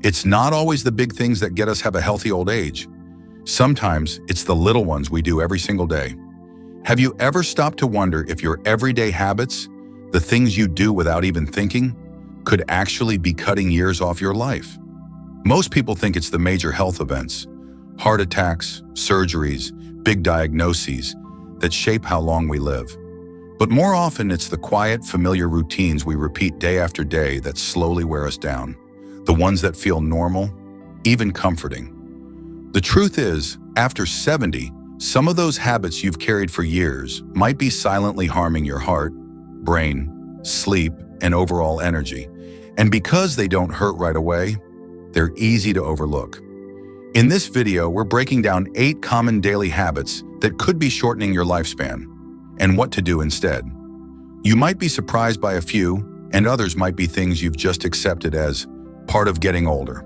It's not always the big things that get us have a healthy old age. Sometimes it's the little ones we do every single day. Have you ever stopped to wonder if your everyday habits, the things you do without even thinking, could actually be cutting years off your life? Most people think it's the major health events, heart attacks, surgeries, big diagnoses, that shape how long we live. But more often it's the quiet, familiar routines we repeat day after day that slowly wear us down, the ones that feel normal, even comforting. The truth is, after 70, some of those habits you've carried for years might be silently harming your heart, brain, sleep, and overall energy. And because they don't hurt right away, they're easy to overlook. In this video, we're breaking down 8 common daily habits that could be shortening your lifespan, and what to do instead. You might be surprised by a few, and others might be things you've just accepted as part of getting older.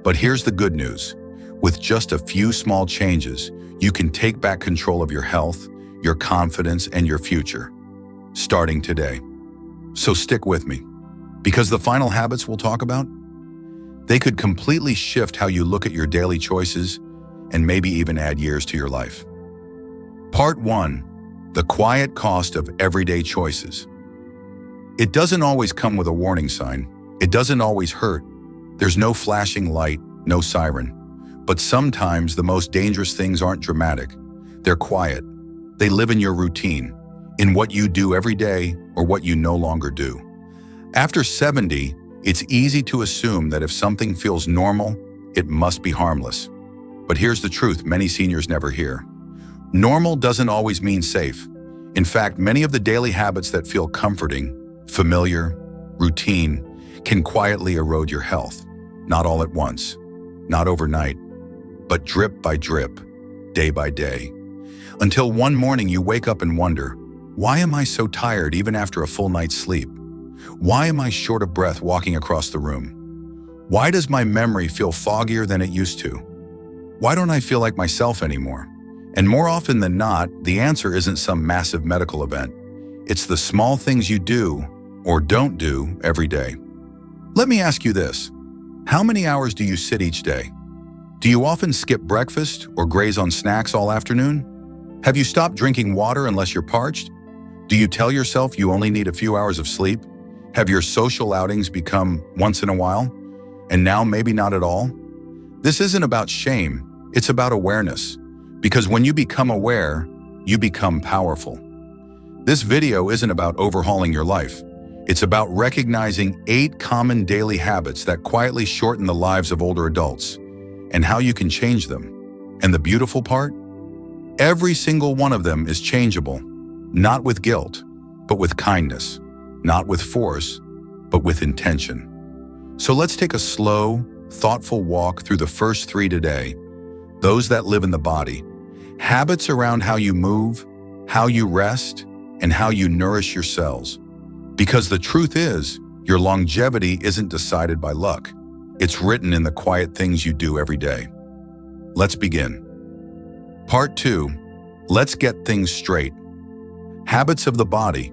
But here's the good news. With just a few small changes, you can take back control of your health, your confidence, and your future, starting today. So stick with me, because the final habits we'll talk about, they could completely shift how you look at your daily choices and maybe even add years to your life. Part 1. The quiet cost of everyday choices. It doesn't always come with a warning sign. It doesn't always hurt. There's no flashing light, no siren. But sometimes the most dangerous things aren't dramatic. They're quiet. They live in your routine, in what you do every day or what you no longer do. After 70, it's easy to assume that if something feels normal, it must be harmless. But here's the truth many seniors never hear. Normal doesn't always mean safe. In fact, many of the daily habits that feel comforting, familiar, routine, can quietly erode your health. Not all at once, not overnight, but drip by drip, day by day. Until one morning you wake up and wonder, why am I so tired even after a full night's sleep? Why am I short of breath walking across the room? Why does my memory feel foggier than it used to? Why don't I feel like myself anymore? And more often than not, the answer isn't some massive medical event. It's the small things you do or don't do every day. Let me ask you this. How many hours do you sit each day? Do you often skip breakfast or graze on snacks all afternoon? Have you stopped drinking water unless you're parched? Do you tell yourself you only need a few hours of sleep? Have your social outings become once in a while, and now maybe not at all? This isn't about shame, it's about awareness. Because when you become aware, you become powerful. This video isn't about overhauling your life. It's about recognizing 8 common daily habits that quietly shorten the lives of older adults, and how you can change them. And the beautiful part? Every single one of them is changeable, not with guilt, but with kindness, not with force, but with intention. So let's take a slow, thoughtful walk through the first 3 today, those that live in the body. Habits around how you move, how you rest, and how you nourish your cells. Because the truth is, your longevity isn't decided by luck. It's written in the quiet things you do every day. Let's begin. Part 2. Let's get things straight. Habits of the body.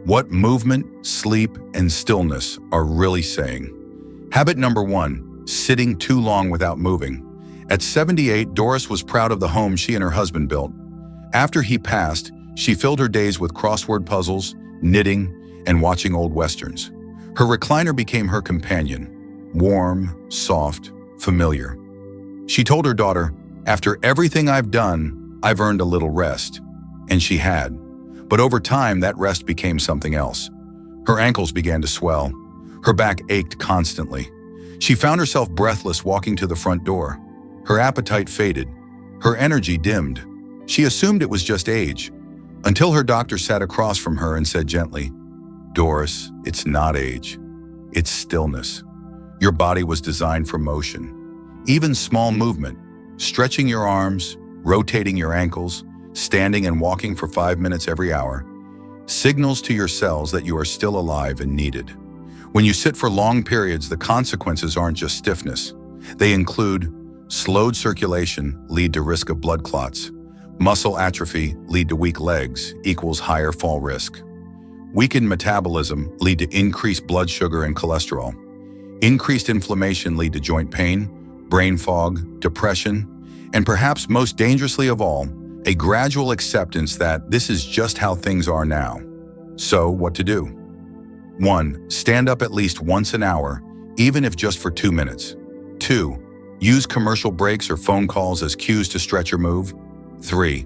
What movement, sleep, and stillness are really saying. Habit number 1. Sitting too long without moving. At 78, Doris was proud of the home she and her husband built. After he passed, she filled her days with crossword puzzles, knitting, and watching old westerns. Her recliner became her companion, warm, soft, familiar. She told her daughter, "After everything I've done, I've earned a little rest." And she had. But over time, that rest became something else. Her ankles began to swell. Her back ached constantly. She found herself breathless walking to the front door. Her appetite faded. Her energy dimmed. She assumed it was just age, until her doctor sat across from her and said gently, "Doris, it's not age. It's stillness. Your body was designed for motion. Even small movement, stretching your arms, rotating your ankles, standing and walking for 5 minutes every hour, signals to your cells that you are still alive and needed. When you sit for long periods, the consequences aren't just stiffness. They include slowed circulation, lead to risk of blood clots. Muscle atrophy, lead to weak legs, equals higher fall risk. Weakened metabolism, lead to increased blood sugar and cholesterol. Increased inflammation lead to joint pain, brain fog, depression, and perhaps most dangerously of all, a gradual acceptance that this is just how things are now. So, what to do? 1. Stand up at least once an hour, even if just for 2 minutes. 2. Use commercial breaks or phone calls as cues to stretch or move. 3.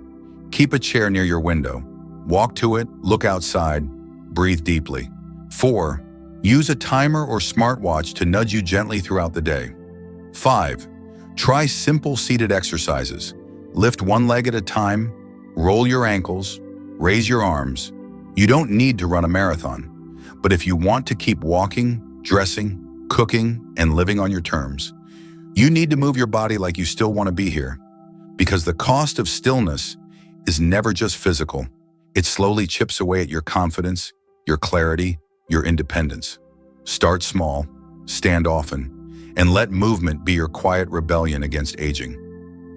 Keep a chair near your window. Walk to it, look outside, breathe deeply. 4. Use a timer or smartwatch to nudge you gently throughout the day. 5. Try simple seated exercises. Lift one leg at a time, roll your ankles, raise your arms. You don't need to run a marathon, but if you want to keep walking, dressing, cooking, and living on your terms, you need to move your body like you still want to be here. Because the cost of stillness is never just physical. It slowly chips away at your confidence, your clarity, your independence. Start small, stand often, and let movement be your quiet rebellion against aging.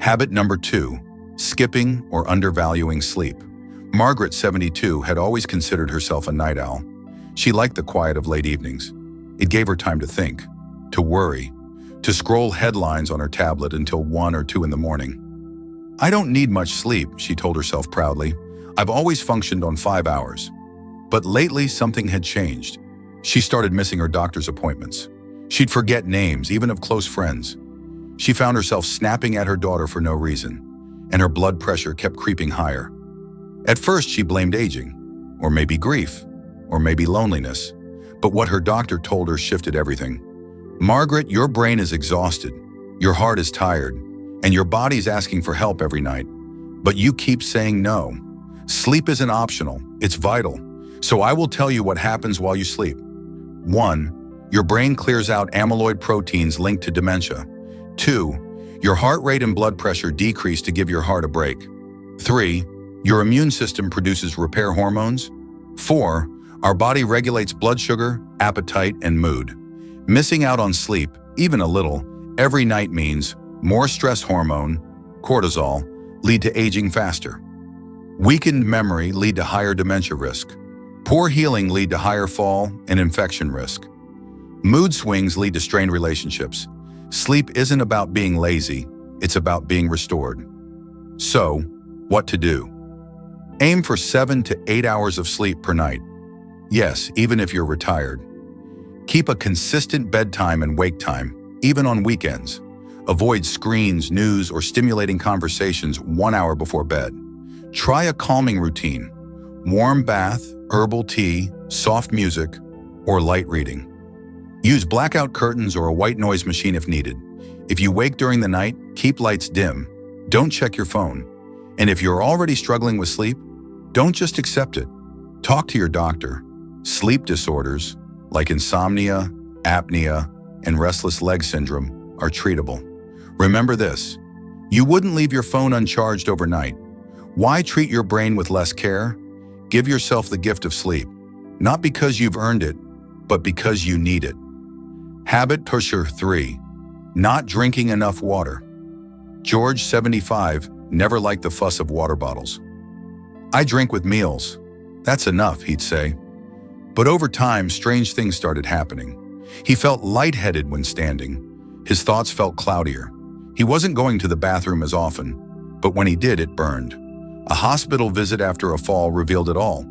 Habit number 2, skipping or undervaluing sleep. Margaret, 72, had always considered herself a night owl. She liked the quiet of late evenings. It gave her time to think, to worry, to scroll headlines on her tablet until 1 or 2 in the morning. "I don't need much sleep," she told herself proudly. "I've always functioned on 5 hours." But lately, something had changed. She started missing her doctor's appointments. She'd forget names, even of close friends. She found herself snapping at her daughter for no reason, and her blood pressure kept creeping higher. At first, she blamed aging, or maybe grief, or maybe loneliness. But what her doctor told her shifted everything. "Margaret, your brain is exhausted, your heart is tired, and your body's asking for help every night. But you keep saying no. Sleep isn't optional, it's vital. So I will tell you what happens while you sleep. 1. Your brain clears out amyloid proteins linked to dementia. 2. Your heart rate and blood pressure decrease to give your heart a break. 3. Your immune system produces repair hormones. 4. Our body regulates blood sugar, appetite, and mood. Missing out on sleep, even a little, every night means more stress hormone, cortisol, lead to aging faster. Weakened memory lead to higher dementia risk. Poor healing lead to higher fall and infection risk. Mood swings lead to strained relationships. Sleep isn't about being lazy, it's about being restored. So, what to do? Aim for 7 to 8 hours of sleep per night. Yes, even if you're retired. Keep a consistent bedtime and wake time, even on weekends. Avoid screens, news, or stimulating conversations 1 hour before bed. Try a calming routine. Warm bath, herbal tea, soft music, or light reading. Use blackout curtains or a white noise machine if needed. If you wake during the night, keep lights dim. Don't check your phone. And if you're already struggling with sleep, don't just accept it. Talk to your doctor. Sleep disorders, like insomnia, apnea, and restless leg syndrome, are treatable. Remember this: you wouldn't leave your phone uncharged overnight. Why treat your brain with less care? Give yourself the gift of sleep, not because you've earned it, but because you need it. Habit pusher 3, not drinking enough water. George, 75, never liked the fuss of water bottles. "I drink with meals. That's enough," he'd say. But over time, strange things started happening. He felt lightheaded when standing. His thoughts felt cloudier. He wasn't going to the bathroom as often, but when he did, it burned. A hospital visit after a fall revealed it all.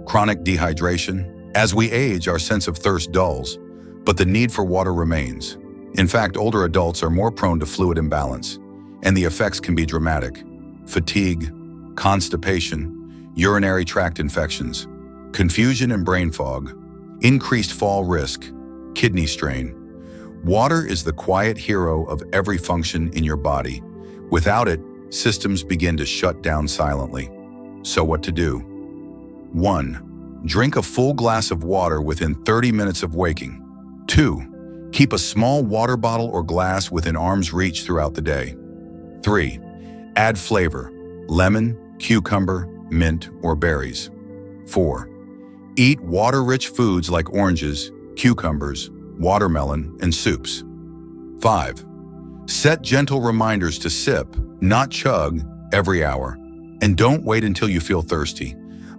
Chronic dehydration. As we age, our sense of thirst dulls, but the need for water remains. In fact, older adults are more prone to fluid imbalance, and the effects can be dramatic. Fatigue, constipation, urinary tract infections, confusion and brain fog, increased fall risk, kidney strain. Water is the quiet hero of every function in your body. Without it, systems begin to shut down silently. So what to do? 1. Drink a full glass of water within 30 minutes of waking. 2. Keep a small water bottle or glass within arm's reach throughout the day. 3. Add flavor: lemon, cucumber, mint, or berries. 4. Eat water-rich foods like oranges, cucumbers, watermelon, and soups. 5. Set gentle reminders to sip, not chug, every hour. And don't wait until you feel thirsty.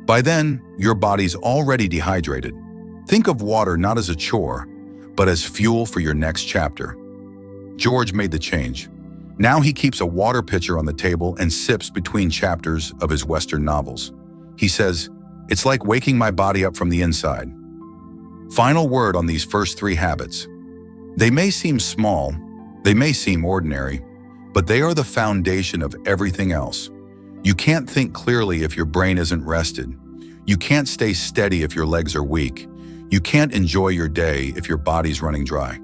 By then, your body's already dehydrated. Think of water not as a chore, but as fuel for your next chapter. George made the change. Now he keeps a water pitcher on the table and sips between chapters of his Western novels. He says, "It's like waking my body up from the inside." Final word on these first 3 habits. They may seem small, they may seem ordinary, but they are the foundation of everything else. You can't think clearly if your brain isn't rested. You can't stay steady if your legs are weak. You can't enjoy your day if your body's running dry.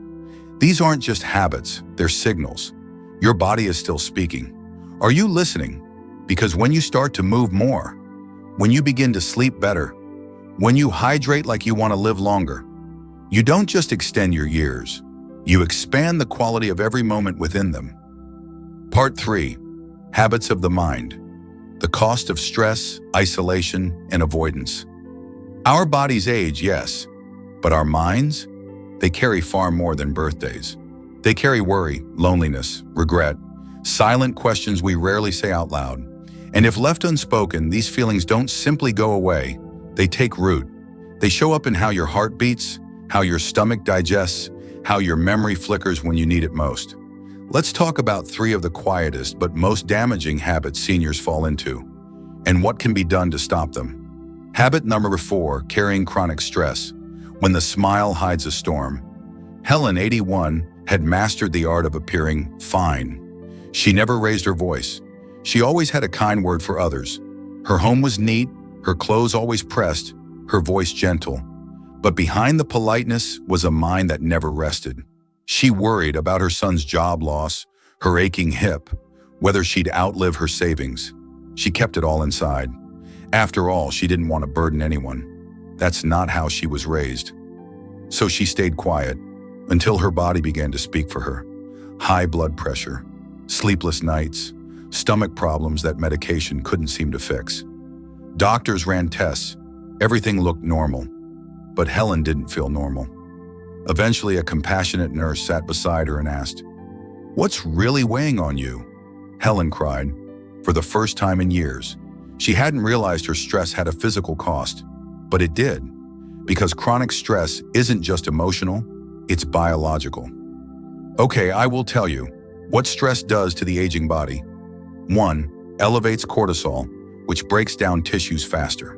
These aren't just habits, they're signals. Your body is still speaking. Are you listening? Because when you start to move more, when you begin to sleep better, when you hydrate like you want to live longer, you don't just extend your years, you expand the quality of every moment within them. Part 3. Habits of the mind. The cost of stress, isolation, and avoidance. Our bodies age, yes, but our minds? They carry far more than birthdays. They carry worry, loneliness, regret, silent questions we rarely say out loud. And if left unspoken, these feelings don't simply go away, they take root. They show up in how your heart beats, how your stomach digests, how your memory flickers when you need it most. Let's talk about 3 of the quietest but most damaging habits seniors fall into, and what can be done to stop them. Habit number 4, carrying chronic stress. When the smile hides a storm. Helen, 81, had mastered the art of appearing fine. She never raised her voice. She always had a kind word for others. Her home was neat, her clothes always pressed, her voice gentle. But behind the politeness was a mind that never rested. She worried about her son's job loss, her aching hip, whether she'd outlive her savings. She kept it all inside. After all, she didn't want to burden anyone. That's not how she was raised. So she stayed quiet until her body began to speak for her. High blood pressure, sleepless nights, stomach problems that medication couldn't seem to fix. Doctors ran tests. Everything looked normal. But Helen didn't feel normal. Eventually, a compassionate nurse sat beside her and asked, "What's really weighing on you?" Helen cried. For the first time in years, she hadn't realized her stress had a physical cost, but it did. Because chronic stress isn't just emotional, it's biological. Okay, I will tell you what stress does to the aging body. 1. Elevates cortisol, which breaks down tissues faster.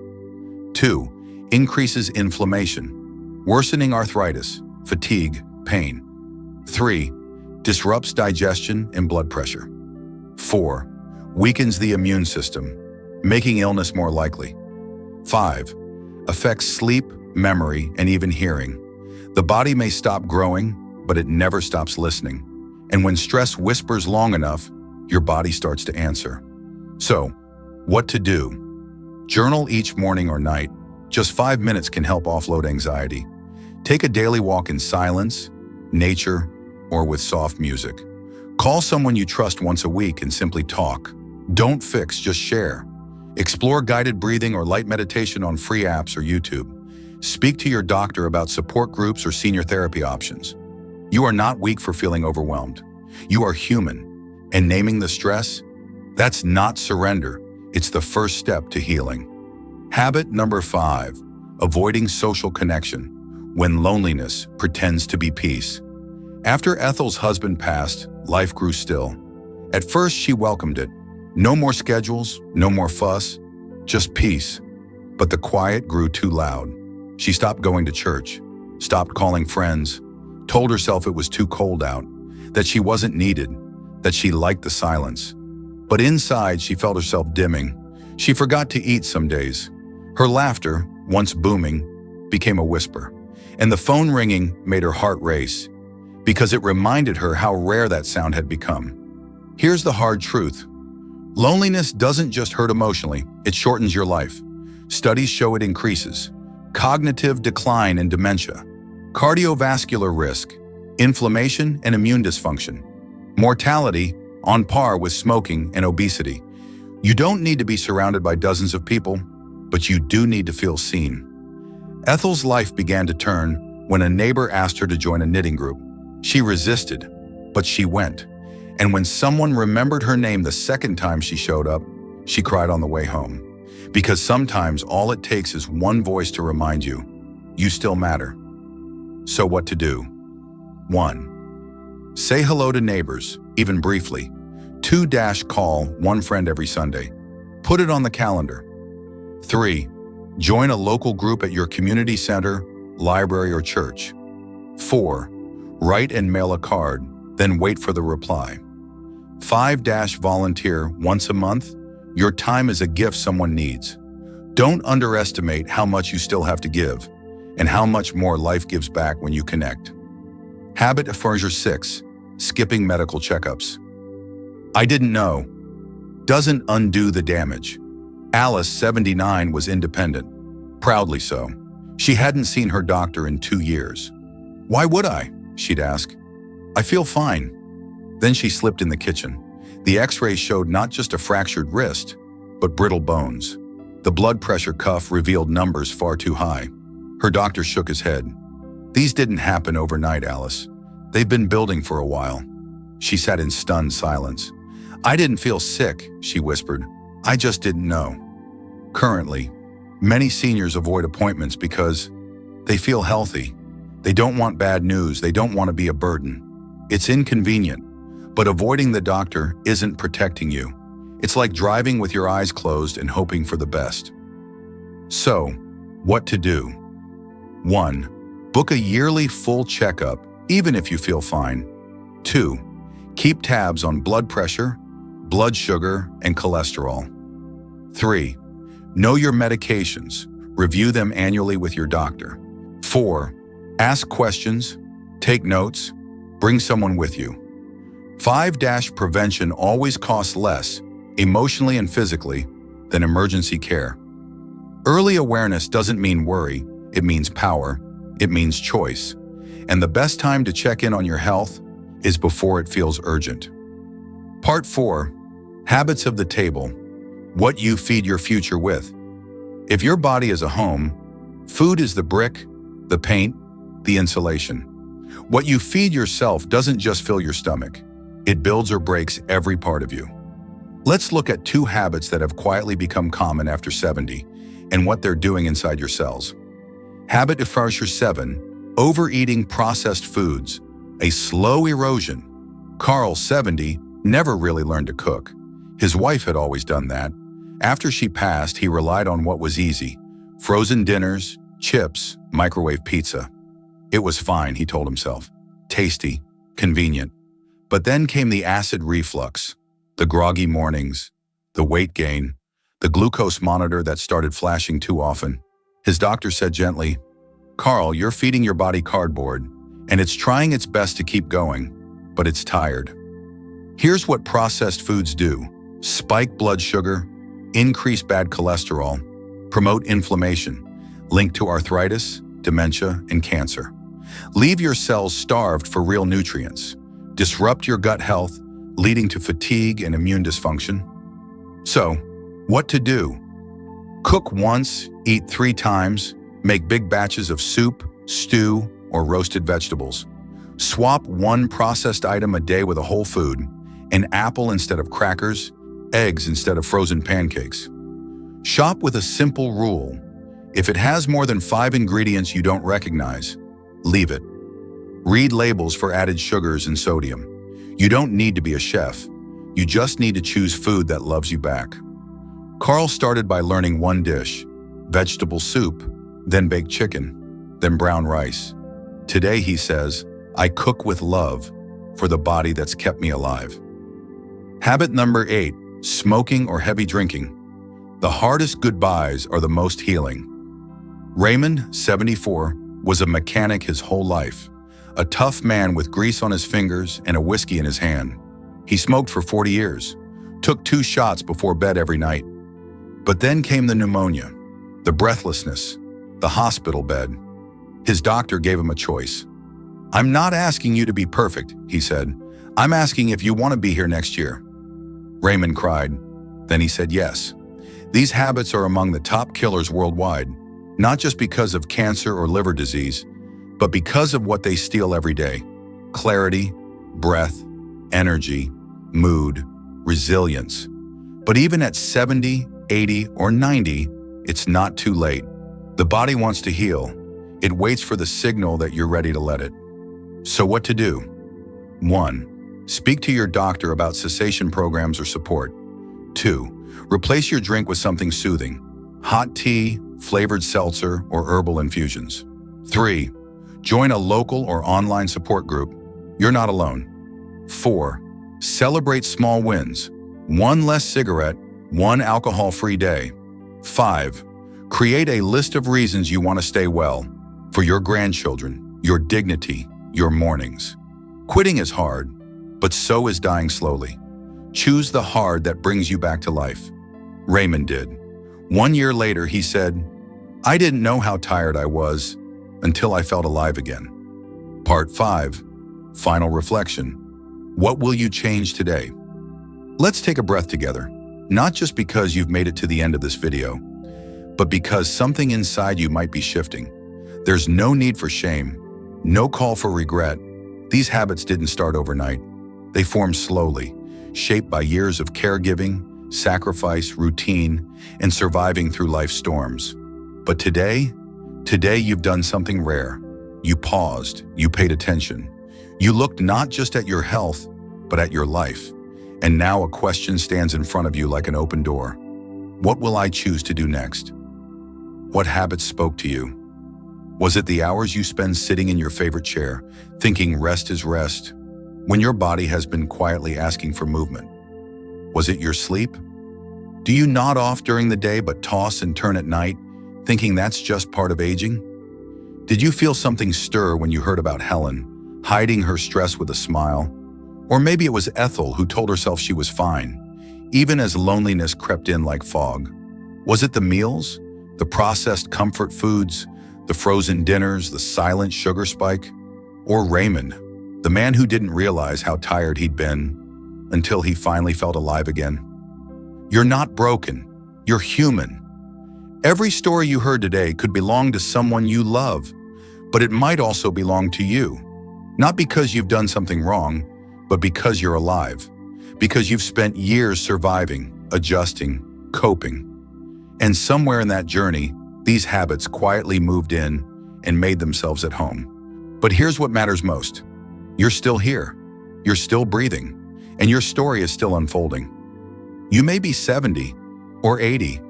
2. Increases inflammation, worsening arthritis, fatigue, pain. 3. Disrupts digestion and blood pressure. 4. Weakens the immune system, making illness more likely. 5. Affects sleep, memory, and even hearing. The body may stop growing, but it never stops listening. And when stress whispers long enough, your body starts to answer. So, what to do? Journal each morning or night. Just 5 minutes can help offload anxiety. Take a daily walk in silence, nature, or with soft music. Call someone you trust once a week and simply talk. Don't fix, just share. Explore guided breathing or light meditation on free apps or YouTube. Speak to your doctor about support groups or senior therapy options. You are not weak for feeling overwhelmed. You are human. And naming the stress? That's not surrender. It's the first step to healing. Habit number 5, avoiding social connection when loneliness pretends to be peace. After Ethel's husband passed, life grew still. At first, she welcomed it. No more schedules, no more fuss, just peace. But the quiet grew too loud. She stopped going to church, stopped calling friends, told herself it was too cold out, that she wasn't needed, that she liked the silence. But inside, she felt herself dimming. She forgot to eat some days. Her laughter, once booming, became a whisper. And the phone ringing made her heart race, because it reminded her how rare that sound had become. Here's the hard truth. Loneliness doesn't just hurt emotionally, it shortens your life. Studies show it increases cognitive decline and dementia, cardiovascular risk, inflammation and immune dysfunction, mortality on par with smoking and obesity. You don't need to be surrounded by dozens of people, but you do need to feel seen. Ethel's life began to turn when a neighbor asked her to join a knitting group. She resisted, but she went. And when someone remembered her name the second time she showed up, she cried on the way home. Because sometimes all it takes is one voice to remind you, you still matter. So what to do? 1. Say hello to neighbors, even briefly. 2. Call one friend every Sunday. Put it on the calendar. 3. Join a local group at your community center, library, or church. 4. Write and mail a card, then wait for the reply. 5. Volunteer once a month. Your time is a gift someone needs. Don't underestimate how much you still have to give and how much more life gives back when you connect. Habit Affirmer 6. Skipping medical checkups. I didn't know. Doesn't undo the damage. Alice, 79, was independent. Proudly so. She hadn't seen her doctor in 2 years. Why would I? She'd ask. I feel fine. Then she slipped in the kitchen. The x-rays showed not just a fractured wrist, but brittle bones. The blood pressure cuff revealed numbers far too high. Her doctor shook his head. These didn't happen overnight, Alice. They've been building for a while. She sat in stunned silence. I didn't feel sick, she whispered. I just didn't know. Currently, many seniors avoid appointments because they feel healthy. They don't want bad news. They don't want to be a burden. It's inconvenient, but avoiding the doctor isn't protecting you. It's like driving with your eyes closed and hoping for the best. So, what to do? 1. Book a yearly full checkup, even if you feel fine. 2. Keep tabs on blood pressure, blood sugar, and cholesterol. 3. Know your medications. Review them annually with your doctor. 4. Ask questions, take notes, bring someone with you. 5. Prevention always costs less, emotionally and physically, than emergency care. Early awareness doesn't mean worry, it means power, it means choice. And the best time to check in on your health is before it feels urgent. Part 4. Habits of the table. What you feed your future with. If your body is a home, food is the brick, the paint, the insulation. What you feed yourself doesn't just fill your stomach. It builds or breaks every part of you. Let's look at 2 habits that have quietly become common after 70 and what they're doing inside your cells. Habit Affirmer 7. Overeating processed foods. A slow erosion. Carl, 70, never really learned to cook. His wife had always done that. After she passed, he relied on what was easy. Frozen dinners, chips, microwave pizza. It was fine, he told himself. Tasty, convenient. But then came the acid reflux, the groggy mornings, the weight gain, the glucose monitor that started flashing too often. His doctor said gently, Carl, you're feeding your body cardboard, and it's trying its best to keep going, but it's tired. Here's what processed foods do. Spike blood sugar, increase bad cholesterol, promote inflammation, linked to arthritis, dementia, and cancer. Leave your cells starved for real nutrients. Disrupt your gut health, leading to fatigue and immune dysfunction. So, what to do? Cook once, eat 3 times, make big batches of soup, stew, or roasted vegetables. Swap 1 processed item a day with a whole food, an apple instead of crackers, eggs instead of frozen pancakes. Shop with a simple rule. If it has more than 5 ingredients you don't recognize, leave it. Read labels for added sugars and sodium. You don't need to be a chef. You just need to choose food that loves you back. Carl started by learning 1 dish, vegetable soup, then baked chicken, then brown rice. Today, he says, I cook with love for the body that's kept me alive. Habit number 8, smoking or heavy drinking. The hardest goodbyes are the most healing. Raymond, 74, was a mechanic his whole life, a tough man with grease on his fingers and a whiskey in his hand. He smoked for 40 years, took 2 shots before bed every night. But then came the pneumonia, the breathlessness, the hospital bed. His doctor gave him a choice. I'm not asking you to be perfect, he said. I'm asking if you want to be here next year. Raymond cried. Then he said yes. These habits are among the top killers worldwide, not just because of cancer or liver disease, but because of what they steal every day. Clarity, breath, energy, mood, resilience. But even at 70, 80, or 90, it's not too late. The body wants to heal. It waits for the signal that you're ready to let it. So what to do? 1. Speak to your doctor about cessation programs or support. 2. Replace your drink with something soothing. Hot tea, flavored seltzer, or herbal infusions. 3. Join a local or online support group. You're not alone. 4. Celebrate small wins. 1 less cigarette, 1 alcohol-free day. 5. Create a list of reasons you want to stay well. For your grandchildren, your dignity, your mornings. Quitting is hard, but so is dying slowly. Choose the hard that brings you back to life. Raymond did. 1 year later, he said, "I didn't know how tired I was until I felt alive again." Part 5. Final reflection. What will you change today? Let's take a breath together, not just because you've made it to the end of this video, but because something inside you might be shifting. There's no need for shame, no call for regret. These habits didn't start overnight. They formed slowly, shaped by years of caregiving, sacrifice, routine, and surviving through life's storms. But today you've done something rare. You paused, you paid attention. You looked not just at your health, but at your life. And now a question stands in front of you like an open door. What will I choose to do next? What habits spoke to you? Was it the hours you spend sitting in your favorite chair, thinking rest is rest, when your body has been quietly asking for movement? Was it your sleep? Do you nod off during the day but toss and turn at night, thinking that's just part of aging? Did you feel something stir when you heard about Helen, hiding her stress with a smile? Or maybe it was Ethel who told herself she was fine, even as loneliness crept in like fog. Was it the meals, the processed comfort foods, the frozen dinners, the silent sugar spike? Or Raymond, the man who didn't realize how tired he'd been until he finally felt alive again? You're not broken, you're human. Every story you heard today could belong to someone you love, but it might also belong to you. Not because you've done something wrong, but because you're alive, because you've spent years surviving, adjusting, coping. And somewhere in that journey, these habits quietly moved in and made themselves at home. But here's what matters most. You're still here, you're still breathing, and your story is still unfolding. You may be 70 or 80.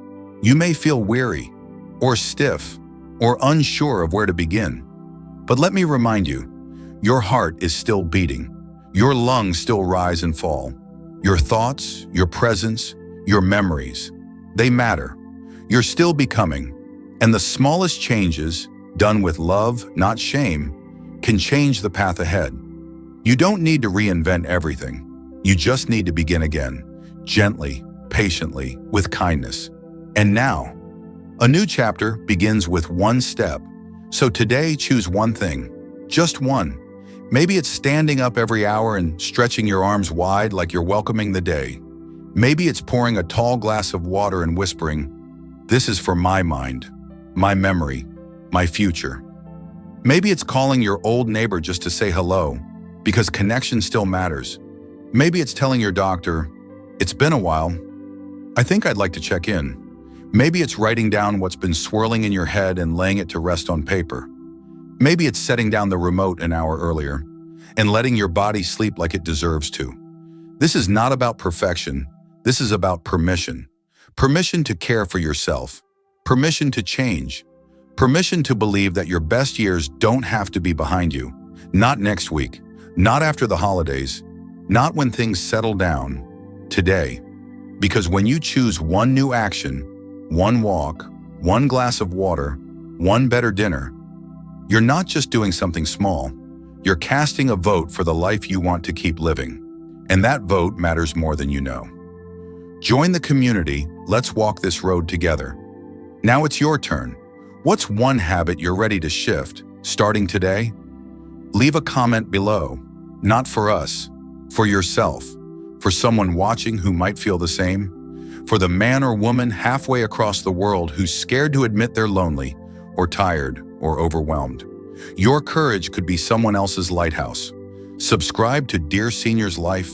You may feel weary or stiff or unsure of where to begin. But let me remind you, your heart is still beating. Your lungs still rise and fall. Your thoughts, your presence, your memories, they matter. You're still becoming, and the smallest changes, done with love, not shame, can change the path ahead. You don't need to reinvent everything. You just need to begin again, gently, patiently, with kindness. And now, a new chapter begins with one step. So today, choose one thing, just one. Maybe it's standing up every hour and stretching your arms wide like you're welcoming the day. Maybe it's pouring a tall glass of water and whispering, "This is for my mind, my memory, my future." Maybe it's calling your old neighbor just to say hello, because connection still matters. Maybe it's telling your doctor, "It's been a while. I think I'd like to check in." Maybe it's writing down what's been swirling in your head and laying it to rest on paper. Maybe it's setting down the remote an hour earlier and letting your body sleep like it deserves to. This is not about perfection. This is about permission. Permission to care for yourself. Permission to change. Permission to believe that your best years don't have to be behind you. Not next week. Not after the holidays. Not when things settle down. Today. Because when you choose one new action, one walk, one glass of water, one better dinner, you're not just doing something small. You're casting a vote for the life you want to keep living. And that vote matters more than you know. Join the community. Let's walk this road together. Now it's your turn. What's one habit you're ready to shift, starting today? Leave a comment below. Not for us, for yourself, for someone watching who might feel the same, for the man or woman halfway across the world who's scared to admit they're lonely, or tired, or overwhelmed. Your courage could be someone else's lighthouse. Subscribe to Dear Senior's Life,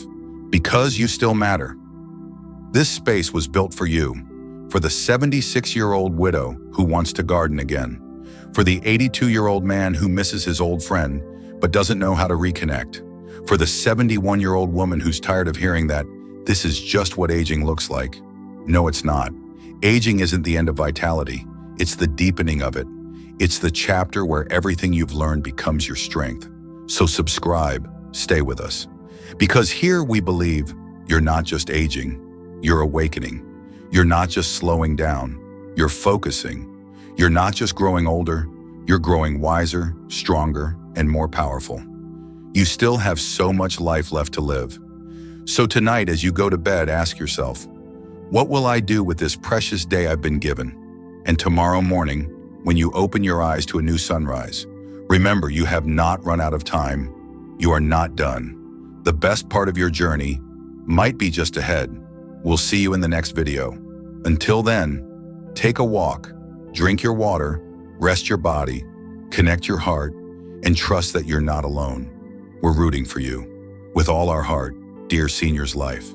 because you still matter. This space was built for you, for the 76-year-old widow who wants to garden again, for the 82-year-old man who misses his old friend, but doesn't know how to reconnect. For the 71-year-old woman who's tired of hearing that this is just what aging looks like. No, it's not. Aging isn't the end of vitality. It's the deepening of it. It's the chapter where everything you've learned becomes your strength. So subscribe, stay with us. Because here we believe you're not just aging, you're awakening. You're not just slowing down, you're focusing. You're not just growing older, you're growing wiser, stronger, and more powerful. You still have so much life left to live. So tonight, as you go to bed, ask yourself, what will I do with this precious day I've been given? And tomorrow morning, when you open your eyes to a new sunrise, remember you have not run out of time. You are not done. The best part of your journey might be just ahead. We'll see you in the next video. Until then, take a walk, drink your water, rest your body, connect your heart, and trust that you're not alone. We're rooting for you. With all our heart, dear Seniors Life.